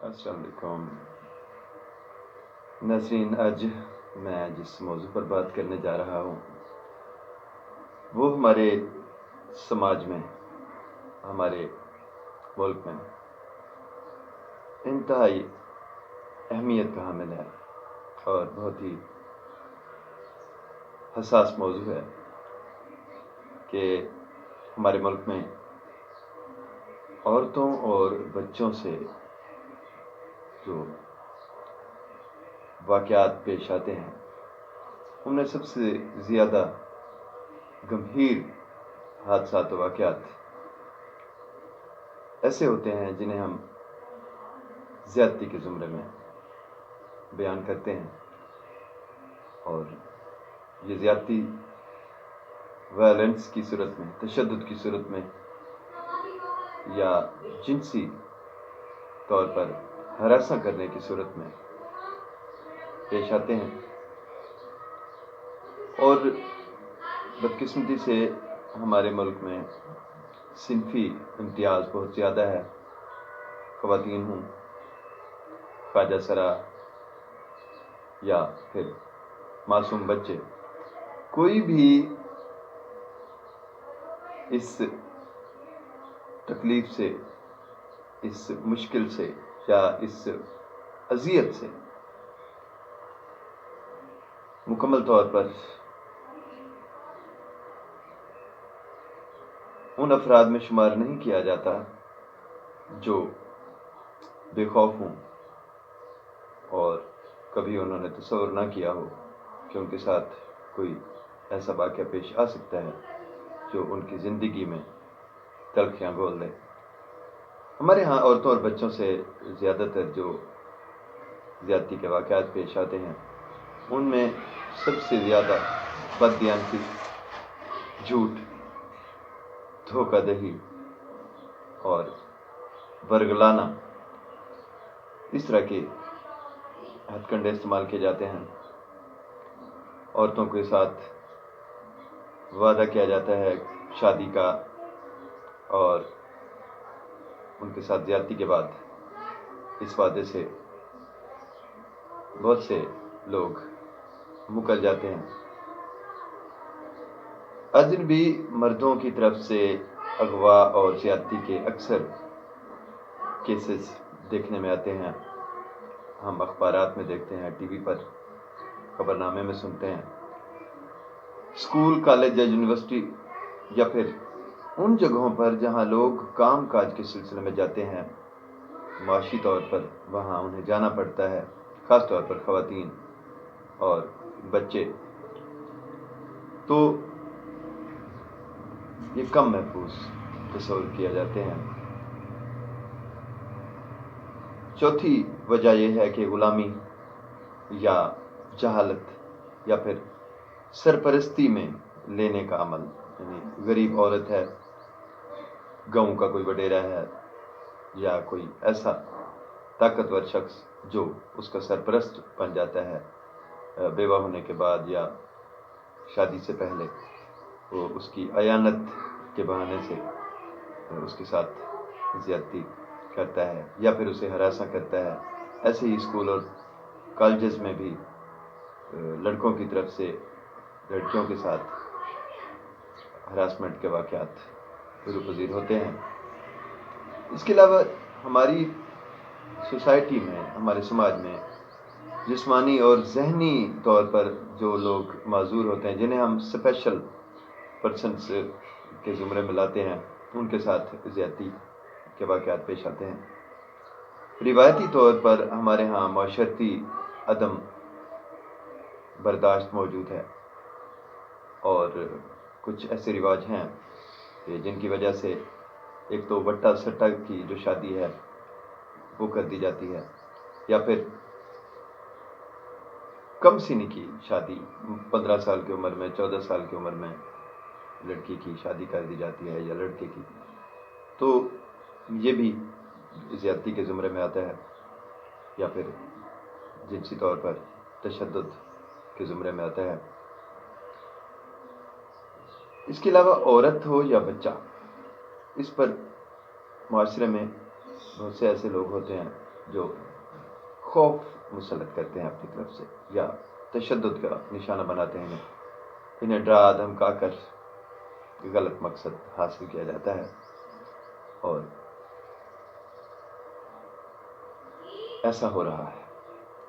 السلام علیکم ناظرین، آج میں جس موضوع پر بات کرنے جا رہا ہوں وہ ہمارے سماج میں، ہمارے ملک میں انتہائی اہمیت کا حامل ہے اور بہت ہی حساس موضوع ہے کہ ہمارے ملک میں عورتوں اور بچوں سے جو واقعات پیش آتے ہیں ان میں سب سے زیادہ گمبھیر حادثات و واقعات ایسے ہوتے ہیں جنہیں ہم زیادتی کے زمرے میں بیان کرتے ہیں، اور یہ زیادتی وائلنس کی صورت میں، تشدد کی صورت میں یا جنسی طور پر ہراساں کرنے کی صورت میں پیش آتے ہیں، اور بدقسمتی سے ہمارے ملک میں صنفی امتیاز بہت زیادہ ہے۔ خواتین ہوں، خواجہ سرا یا پھر معصوم بچے، کوئی بھی اس تکلیف سے، اس مشکل سے یا اس اذیت سے مکمل طور پر ان افراد میں شمار نہیں کیا جاتا جو بے خوف ہوں اور کبھی انہوں نے تصور نہ کیا ہو کہ ان کے ساتھ کوئی ایسا واقعہ پیش آ سکتا ہے جو ان کی زندگی میں تلخیاں گھول دے۔ ہمارے ہاں عورتوں اور بچوں سے زیادہ تر جو زیادتی کے واقعات پیش آتے ہیں ان میں سب سے زیادہ بددیانتی، جھوٹ، دھوکہ دہی اور برگلانا، اس طرح کے ہتھ کنڈے استعمال کیے جاتے ہیں۔ عورتوں کے ساتھ وعدہ کیا جاتا ہے شادی کا، اور ان کے ساتھ زیادتی کے بعد اس وعدے سے بہت سے لوگ مکر جاتے ہیں۔ اجنبی مردوں کی طرف سے اغوا اور زیادتی کے اکثر کیسز دیکھنے میں آتے ہیں، ہم اخبارات میں دیکھتے ہیں، ٹی وی پر خبرنامے میں سنتے ہیں۔ اسکول، کالج یا یونیورسٹی یا پھر ان جگہوں پر جہاں لوگ کام کاج کے سلسلے میں جاتے ہیں، معاشی طور پر وہاں انہیں جانا پڑتا ہے، خاص طور پر خواتین اور بچے، تو یہ کم محفوظ تصور کیا جاتے ہیں۔ چوتھی وجہ یہ ہے کہ غلامی یا جہالت یا پھر سرپرستی میں لینے کا عمل، یعنی غریب عورت ہے، گاؤں کا کوئی وڈیرا ہے یا کوئی ایسا طاقتور شخص جو اس کا سرپرست بن جاتا ہے بیوہ ہونے کے بعد یا شادی سے پہلے، وہ اس کی اعانت کے بہانے سے اس کے ساتھ زیادتی کرتا ہے یا پھر اسے ہراساں کرتا ہے۔ ایسے ہی اسکول اور کالجز میں بھی لڑکوں کی طرف سے لڑکیوں کے ساتھ ہراسمنٹ کے واقعات پذیر ہوتے ہیں۔ اس کے علاوہ ہماری سوسائٹی میں، ہمارے سماج میں جسمانی اور ذہنی طور پر جو لوگ معذور ہوتے ہیں، جنہیں ہم اسپیشل پرسنس کے زمرے میں لاتے ہیں، ان کے ساتھ زیادتی کے واقعات پیش آتے ہیں۔ روایتی طور پر ہمارے ہاں معاشرتی عدم برداشت موجود ہے، اور کچھ ایسے رواج ہیں کہ جن کی وجہ سے ایک تو وٹا سٹا کی جو شادی ہے وہ کر دی جاتی ہے، یا پھر کم سنی کی شادی، 15 سال کی عمر میں، 14 سال کی عمر میں لڑکی کی شادی کر دی جاتی ہے یا لڑکے کی، تو یہ بھی زیادتی کے زمرے میں آتا ہے، یا پھر جنسی طور پر تشدد کے زمرے میں آتا ہے۔ اس کے علاوہ عورت ہو یا بچہ، اس پر معاشرے میں بہت سے ایسے لوگ ہوتے ہیں جو خوف مسلط کرتے ہیں اپنی طرف سے یا تشدد کا نشانہ بناتے ہیں انہیں ڈرا دھمکا کر غلط مقصد حاصل کیا جاتا ہے. اور ایسا ہو رہا ہے.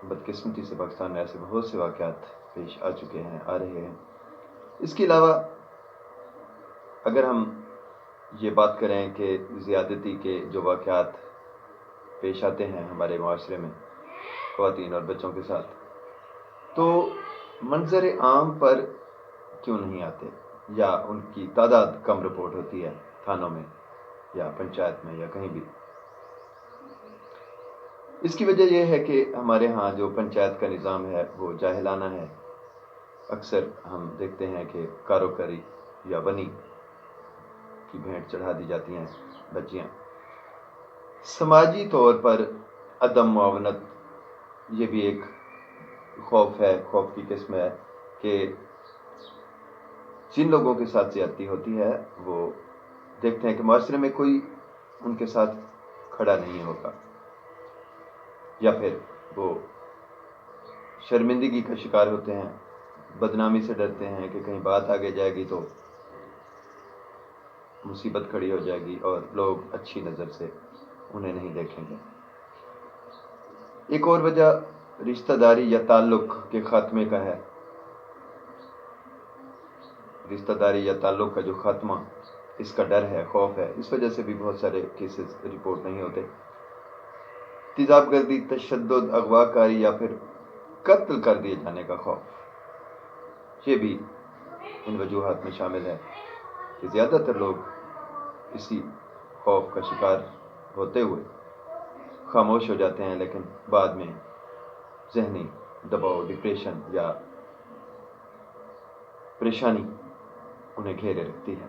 بدقسمتی سے پاکستان میں ایسے بہت سے واقعات پیش آ چکے ہیں, آ رہے ہیں. اس کے علاوہ اگر ہم یہ بات کریں کہ زیادتی کے جو واقعات پیش آتے ہیں ہمارے معاشرے میں خواتین اور بچوں کے ساتھ, تو منظر عام پر کیوں نہیں آتے یا ان کی تعداد کم رپورٹ ہوتی ہے تھانوں میں یا پنچایت میں یا کہیں بھی. اس کی وجہ یہ ہے کہ ہمارے ہاں جو پنچایت کا نظام ہے وہ جاہلانہ ہے. اکثر ہم دیکھتے ہیں کہ کاروکاری یا بنی کی بھینٹ چڑھا دی جاتی ہیں بچیاں. سماجی طور پر عدم معاونت یہ بھی ایک خوف ہے, خوف کی قسم ہے کہ جن لوگوں کے ساتھ زیادتی ہوتی ہے وہ دیکھتے ہیں کہ معاشرے میں کوئی ان کے ساتھ کھڑا نہیں ہوگا, یا پھر وہ شرمندگی کا شکار ہوتے ہیں, بدنامی سے ڈرتے ہیں کہ کہیں بات آگے جائے گی تو مصیبت کھڑی ہو جائے گی اور لوگ اچھی نظر سے انہیں نہیں دیکھیں گے. ایک اور وجہ رشتہ داری یا تعلق کے خاتمے کا ہے. رشتہ داری یا تعلق کا جو خاتمہ, اس کا ڈر ہے, خوف ہے. اس وجہ سے بھی بہت سارے کیسز رپورٹ نہیں ہوتے. تیزاب گردی, تشدد, اغوا کاری یا پھر قتل کر دیے جانے کا خوف, یہ بھی ان وجوہات میں شامل ہے کہ زیادہ تر لوگ اسی خوف کا شکار ہوتے ہوئے خاموش ہو جاتے ہیں, لیکن بعد میں ذہنی دباؤ, ڈپریشن یا پریشانی انہیں گھیرے رکھتی ہے.